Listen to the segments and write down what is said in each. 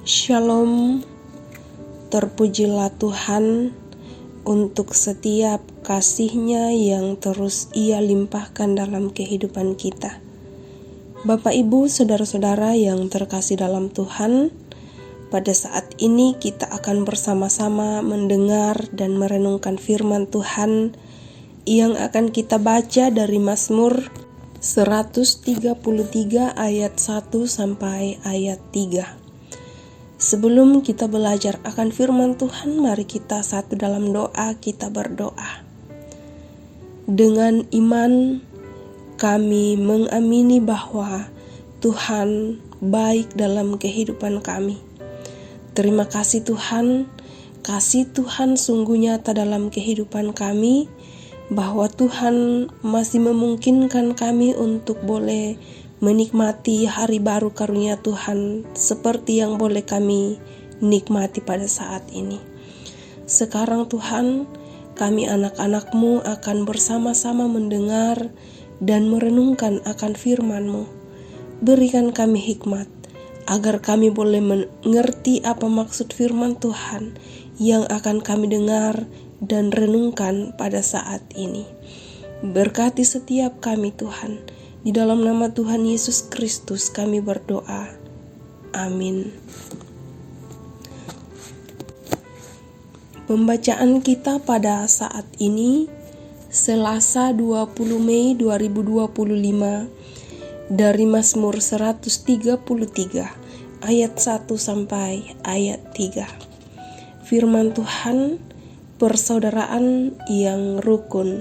Shalom, terpujilah Tuhan untuk setiap kasih-Nya yang terus Ia limpahkan dalam kehidupan kita. Bapak, Ibu, saudara-saudara yang terkasih dalam Tuhan, pada saat ini kita akan bersama-sama mendengar dan merenungkan firman Tuhan yang akan kita baca dari Mazmur 133 ayat 1 sampai ayat 3. Sebelum kita belajar akan firman Tuhan, mari kita satu dalam doa, kita berdoa. Dengan iman, kami mengamini bahwa Tuhan baik dalam kehidupan kami. Terima kasih Tuhan, kasih Tuhan sungguh nyata dalam kehidupan kami, bahwa Tuhan masih memungkinkan kami untuk boleh menikmati hari baru karunia Tuhan seperti yang boleh kami nikmati pada saat ini. Sekarang Tuhan, kami anak-anak-Mu akan bersama-sama mendengar dan merenungkan akan firman-Mu. Berikan kami hikmat, agar kami boleh mengerti apa maksud firman Tuhan yang akan kami dengar dan renungkan pada saat ini. Berkati setiap kami Tuhan. Di dalam nama Tuhan Yesus Kristus kami berdoa. Amin. Pembacaan kita pada saat ini Selasa 20 Mei 2025 dari Mazmur 133 ayat 1 sampai ayat 3. Firman Tuhan, persaudaraan yang rukun,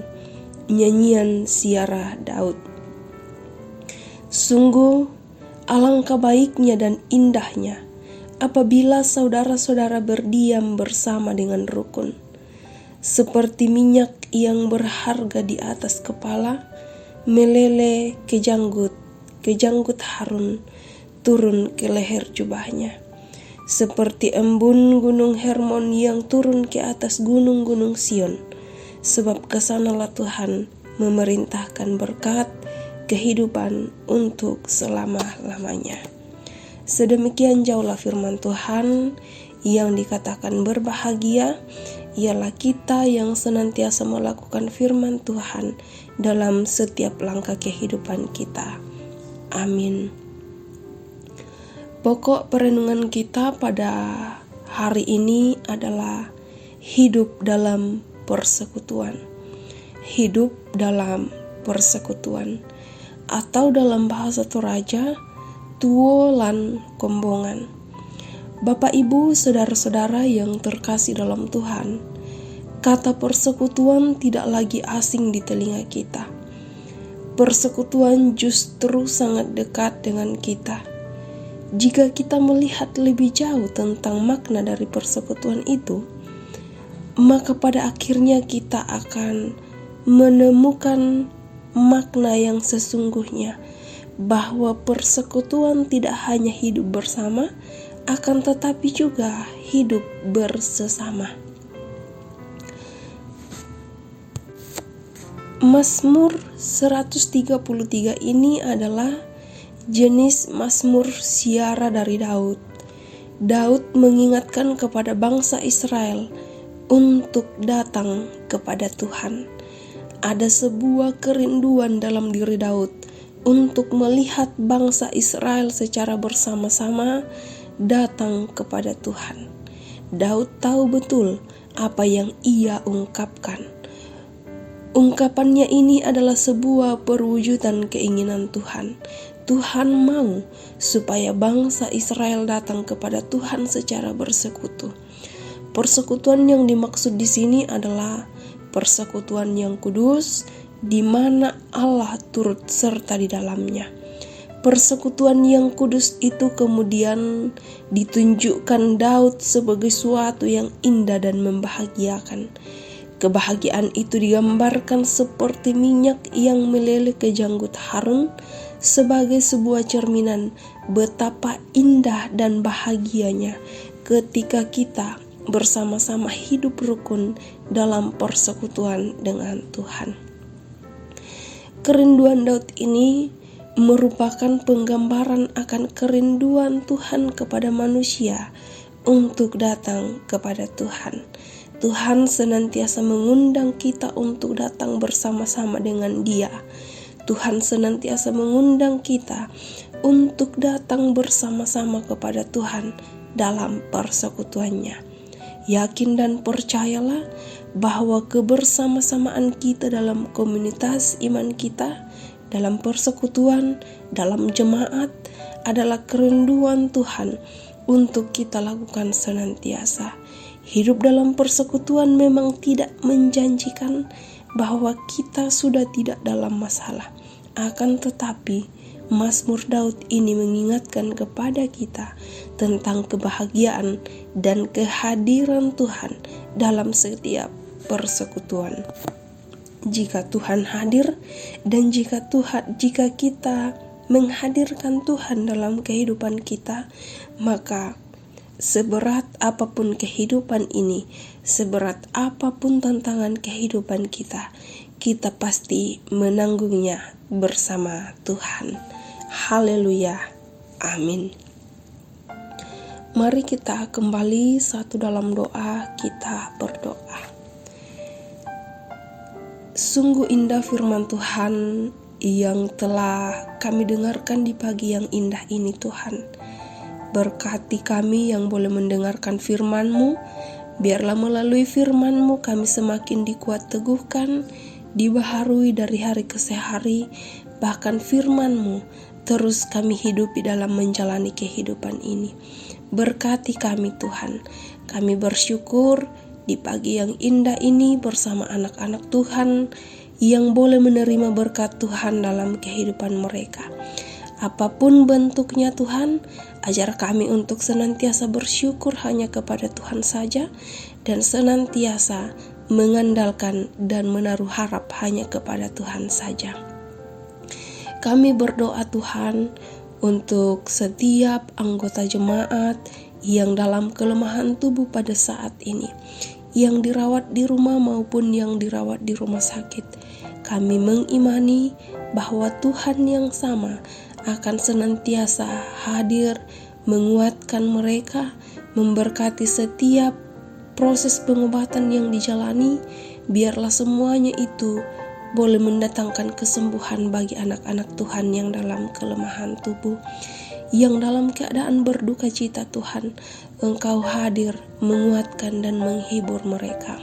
nyanyian Ziarah Daud. Sungguh, alangkah baiknya dan indahnya apabila saudara-saudara berdiam bersama dengan rukun. Seperti minyak yang berharga di atas kepala, meleleh ke janggut Harun, turun ke leher jubahnya. Seperti embun gunung Hermon yang turun ke atas gunung-gunung Sion, sebab kesanalah Tuhan memerintahkan berkat, kehidupan untuk selama-lamanya. Sedemikian jauhlah firman Tuhan yang dikatakan berbahagia ialah kita yang senantiasa melakukan firman Tuhan dalam setiap langkah kehidupan kita. Amin. Pokok perenungan kita pada hari ini adalah hidup dalam persekutuan. Hidup dalam persekutuan. Atau dalam bahasa Toraja, tuo lan kombongan. Bapak, Ibu, saudara-saudara yang terkasih dalam Tuhan, kata persekutuan tidak lagi asing di telinga kita. Persekutuan justru sangat dekat dengan kita. Jika kita melihat lebih jauh tentang makna dari persekutuan itu, maka pada akhirnya kita akan menemukan makna yang sesungguhnya, bahwa persekutuan tidak hanya hidup bersama, akan tetapi juga hidup bersesama. Mazmur 133 ini adalah jenis Mazmur Ziarah dari Daud. Daud mengingatkan kepada bangsa Israel untuk datang kepada Tuhan. Ada sebuah kerinduan dalam diri Daud untuk melihat bangsa Israel secara bersama-sama datang kepada Tuhan. Daud tahu betul apa yang ia ungkapkan. Ungkapannya ini adalah sebuah perwujudan keinginan Tuhan. Tuhan mau supaya bangsa Israel datang kepada Tuhan secara bersekutu. Persekutuan yang dimaksud di sini adalah persekutuan yang kudus, di mana Allah turut serta di dalamnya. Persekutuan yang kudus itu kemudian ditunjukkan Daud sebagai suatu yang indah dan membahagiakan. Kebahagiaan itu digambarkan seperti minyak yang meleleh ke janggut Harun sebagai sebuah cerminan betapa indah dan bahagianya ketika kita bersama-sama hidup rukun dalam persekutuan dengan Tuhan. Kerinduan Daud ini merupakan penggambaran akan kerinduan Tuhan kepada manusia untuk datang kepada Tuhan. Tuhan senantiasa mengundang kita untuk datang bersama-sama dengan Dia. Tuhan senantiasa mengundang kita untuk datang bersama-sama kepada Tuhan dalam persekutuannya. Yakin dan percayalah bahwa kebersama-samaan kita dalam komunitas iman kita, dalam persekutuan, dalam jemaat adalah kerinduan Tuhan untuk kita lakukan senantiasa. Hidup dalam persekutuan memang tidak menjanjikan bahwa kita sudah tidak dalam masalah. Akan tetapi, Mazmur Daud ini mengingatkan kepada kita tentang kebahagiaan dan kehadiran Tuhan dalam setiap persekutuan. Jika Tuhan hadir dan jika kita menghadirkan Tuhan dalam kehidupan kita, maka seberat apapun kehidupan ini, seberat apapun tantangan kehidupan kita, kita pasti menanggungnya bersama Tuhan. Haleluya. Amin. Mari kita kembali satu dalam doa, kita berdoa. Sungguh indah firman Tuhan yang telah kami dengarkan di pagi yang indah ini, Tuhan. Berkati kami yang boleh mendengarkan firman-Mu. Biarlah melalui firman-Mu kami semakin dikuat teguhkan, dibaharui dari hari ke hari. Bahkan firman-Mu terus kami hidupi dalam menjalani kehidupan ini. Berkati kami, Tuhan. Kami bersyukur di pagi yang indah ini bersama anak-anak Tuhan yang boleh menerima berkat Tuhan dalam kehidupan mereka. Apapun bentuknya, Tuhan, ajar kami untuk senantiasa bersyukur hanya kepada Tuhan saja dan senantiasa mengandalkan dan menaruh harap hanya kepada Tuhan saja. Kami berdoa, Tuhan, untuk setiap anggota jemaat yang dalam kelemahan tubuh pada saat ini, yang dirawat di rumah maupun yang dirawat di rumah sakit. Kami mengimani bahwa Tuhan yang sama akan senantiasa hadir, menguatkan mereka, memberkati setiap proses pengobatan yang dijalani. Biarlah semuanya itu boleh mendatangkan kesembuhan bagi anak-anak Tuhan yang dalam kelemahan tubuh, yang dalam keadaan berduka cita. Tuhan, Engkau hadir, menguatkan dan menghibur mereka.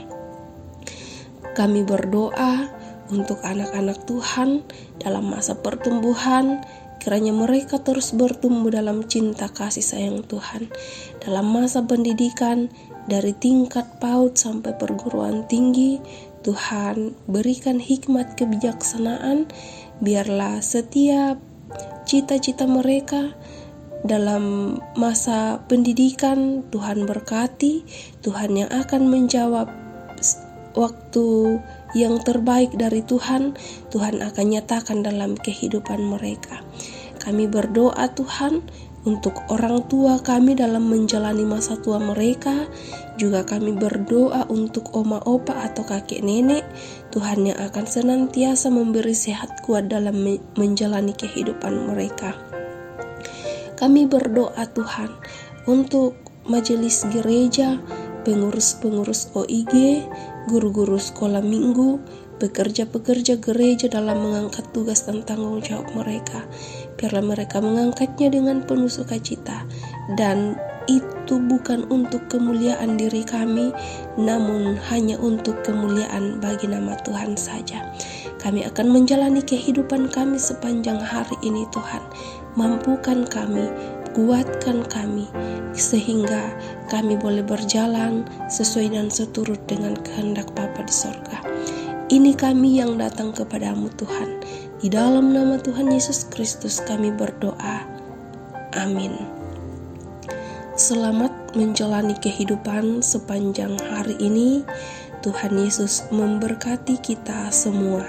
Kami berdoa untuk anak-anak Tuhan dalam masa pertumbuhan, kiranya mereka terus bertumbuh dalam cinta kasih sayang Tuhan. Dalam masa pendidikan, dari tingkat PAUD sampai perguruan tinggi, Tuhan berikan hikmat kebijaksanaan. Biarlah setiap cita-cita mereka dalam masa pendidikan Tuhan berkati. Tuhan yang akan menjawab waktu yang terbaik dari Tuhan, Tuhan akan nyatakan dalam kehidupan mereka. Kami berdoa, Tuhan, untuk orang tua kami dalam menjalani masa tua mereka. Juga kami berdoa untuk oma opa atau kakek nenek, Tuhan yang akan senantiasa memberi sehat kuat dalam menjalani kehidupan mereka. Kami berdoa, Tuhan, untuk majelis gereja, pengurus-pengurus OIG, guru-guru sekolah minggu, pekerja-pekerja gereja dalam mengangkat tugas dan tanggung jawab mereka. Biarlah mereka mengangkatnya dengan penuh sukacita, dan itu bukan untuk kemuliaan diri kami, namun hanya untuk kemuliaan bagi nama Tuhan saja. Kami akan menjalani kehidupan kami sepanjang hari ini, Tuhan. Mampukan kami, kuatkan kami, sehingga kami boleh berjalan sesuai dan seturut dengan kehendak Bapa di sorga. Ini kami yang datang kepadamu, Tuhan. Di dalam nama Tuhan Yesus Kristus kami berdoa. Amin. Selamat menjalani kehidupan sepanjang hari ini. Tuhan Yesus memberkati kita semua.